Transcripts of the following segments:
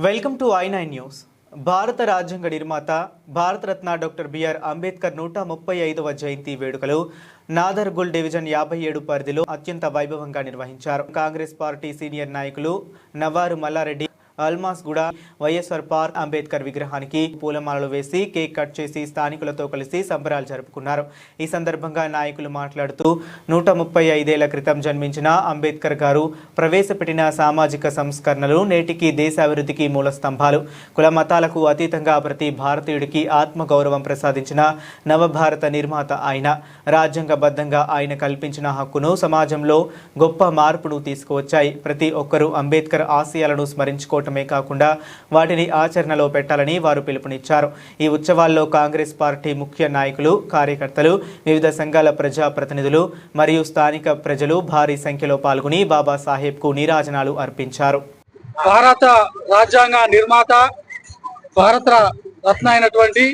Welcome to ఐ9 news. భారత రాజ్యాంగ నిర్మాత భారతరత్న డాక్టర్ బిఆర్ అంబేద్కర్ 135వ జయంతి వేడుకలు నాదర్గుల్ డివిజన్ 57 పరిధిలో అత్యంత వైభవంగా నిర్వహించారు. కాంగ్రెస్ పార్టీ సీనియర్ నాయకులు నవారు మల్లారెడ్డి అల్మాస్ గూడ వైఎస్ఆర్ పార్క్ అంబేద్కర్ విగ్రహానికి పూలమాలలు వేసి కేక్ కట్ చేసి స్థానికులతో కలిసి సంబరాలు జరుపుకున్నారు. ఈ సందర్భంగా నాయకులు మాట్లాడుతూ 135 ఏళ్ల క్రితం జన్మించిన అంబేద్కర్ గారు ప్రవేశపెట్టిన సామాజిక సంస్కరణలు నేటికి దేశాభివృద్ధికి మూల స్తంభాలు. కుల మతాలకు అతీతంగా ప్రతి భారతీయుడికి ఆత్మగౌరవం ప్రసాదించిన నవభారత నిర్మాత ఆయన. రాజ్యాంగబద్ధంగా ఆయన కల్పించిన హక్కును సమాజంలో గొప్ప మార్పును తీసుకువచ్చాయి. ప్రతి ఒక్కరూ అంబేద్కర్ ఆశయాలను స్మరించుకోవడం కాకుండా వాటిని ఆచరణలో పెట్టాలని వారు పిలుపునిచ్చారు. ఈ ఉత్సవాల్లో కాంగ్రెస్ పార్టీ ముఖ్య నాయకులు, కార్యకర్తలు, వివిధ సంఘాల ప్రజా ప్రతినిధులు మరియు స్థానిక ప్రజలు భారీ సంఖ్యలో పాల్గొని బాబాసాహెబ్కు నీరాజనాలు అర్పించారు. భారత రాజ్యాంగ నిర్మాత భారత రత్న అయినటువంటి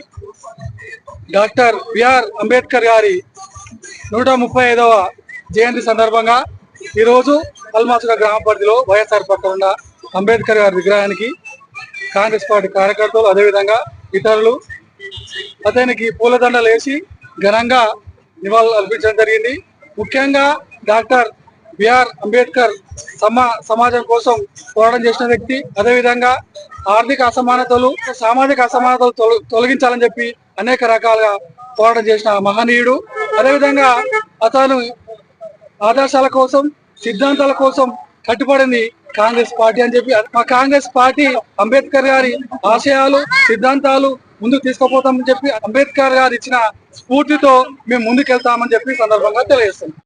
డాక్టర్ బిఆర్ అంబేద్కర్ గారి 135వ జయంతి సందర్భంగా ఈరోజు అల్మాసుగ గ్రామ పరిధిలో వైఎస్ఆర్ పక్కన ఉన్న అంబేద్కర్ గారి విగ్రహానికి కాంగ్రెస్ పార్టీ కార్యకర్తలు అదేవిధంగా ఇతరులు అతనికి పూలదండలు వేసి ఘనంగా నివాళులు అర్పించడం జరిగింది. ముఖ్యంగా డాక్టర్ బిఆర్ అంబేద్కర్ సమాజం కోసం పోరాటం చేసిన వ్యక్తి. అదేవిధంగా ఆర్థిక అసమానతలు, సామాజిక అసమానతలు తొలగించాలని చెప్పి అనేక రకాలుగా పోరాటం చేసిన మహనీయుడు. అదేవిధంగా అతను ఆదర్శాల కోసం, సిద్ధాంతాల కోసం కట్టుబడింది కాంగ్రెస్ పార్టీ అని చెప్పి మా కాంగ్రెస్ పార్టీ అంబేద్కర్ గారి ఆశయాలు, సిద్ధాంతాలు ముందుకు తీసుకుపోతామని చెప్పి అంబేద్కర్ గారు ఇచ్చిన స్ఫూర్తితో మేము ముందుకెళ్తామని చెప్పి సందర్భంగా తెలియజేస్తున్నాం.